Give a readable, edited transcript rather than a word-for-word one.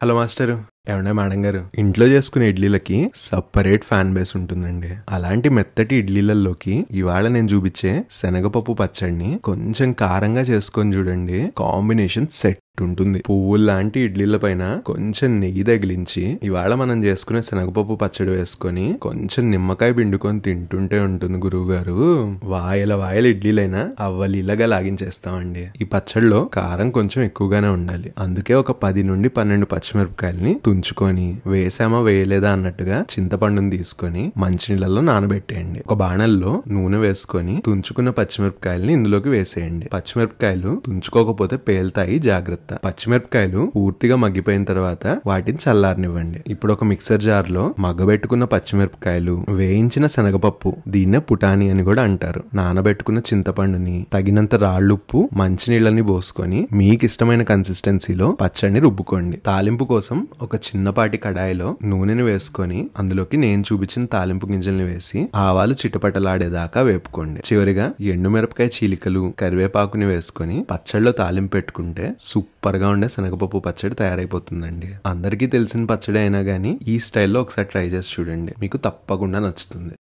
Hello master. ఏమన్నా madam గారు, ఇంట్లో చేసుకునే ఇడ్లీలకి సపరేట్ ఫ్యాన్ బేస్ ఉంటుందండి. అలాంటి మెత్తటి ఇడ్లీలలోకి ఇవాళ నేను చూపించే శనగపప్పు పచ్చడిని కొంచెం కారంగా చేసుకొని చూడండి. కాంబినేషన్ సెట్ ఉంటుంది. పువ్వులు లాంటి ఇడ్లీల పైన కొంచెం నెయ్యి తగిలించి ఇవాళ మనం చేసుకునే శనగపప్పు పచ్చడి వేసుకొని కొంచెం నిమ్మకాయ పిండుకొని తింటుంటే ఉంటుంది గురువు గారు. వాయల వాయల ఇడ్లీలైనా అవ్వలీలగా లాగించేస్తామండి. ఈ పచ్చడిలో కారం కొంచెం ఎక్కువగానే ఉండాలి. అందుకే ఒక 10 నుండి 12 పచ్చిమిరపకాయలని తుంచుకొని వేసామా వేయలేదా అన్నట్టుగా చింతపండుని తీసుకొని మంచినీళ్ళలో నానబెట్టేయండి. ఒక బాణల్లో నూనె వేసుకొని తుంచుకున్న పచ్చిమిరపకాయలని ఇందులోకి వేసేయండి. పచ్చిమిరపకాయలు తుంచుకోకపోతే పేలుతాయి, జాగ్రత్త. పచ్చిమిరపకాయలు పూర్తిగా మగ్గిపోయిన తర్వాత వాటిని చల్లారనివ్వండి. ఇప్పుడు ఒక మిక్సర్ జార్ లో మగ్గబెట్టుకున్న పచ్చిమిరపకాయలు, వేయించిన శనగపప్పు, దీన్నే పుటాని అని కూడా అంటారు, నానబెట్టుకున్న చింతపండుని, తగినంత రాళ్ళుప్పు, మంచినీళ్ళని పోసుకొని మీకు ఇష్టమైన కన్సిస్టెన్సీలో పచ్చడిని రుబ్బుకోండి. తాలింపు కోసం ఒక చిన్నపాటి కడాయిలో నూనెని వేసుకొని అందులోకి నేను చూపించిన తాలింపు గింజల్ని వేసి ఆవాలు చిటపటలాడేదాకా వేపుకోండి. చివరిగా ఎండుమిరపకాయ చీలికలు, కరివేపాకుని వేసుకొని పచ్చడిలో తాలింపు పెట్టుకుంటే సూపర్ గా ఉండే శనగపప్పు పచ్చడి తయారైపోతుందండి. అందరికీ తెలిసిన పచ్చడి అయినా గానీ ఈ స్టైల్లో ఒకసారి ట్రై చేసి చూడండి, మీకు తప్పకుండా నచ్చుతుంది.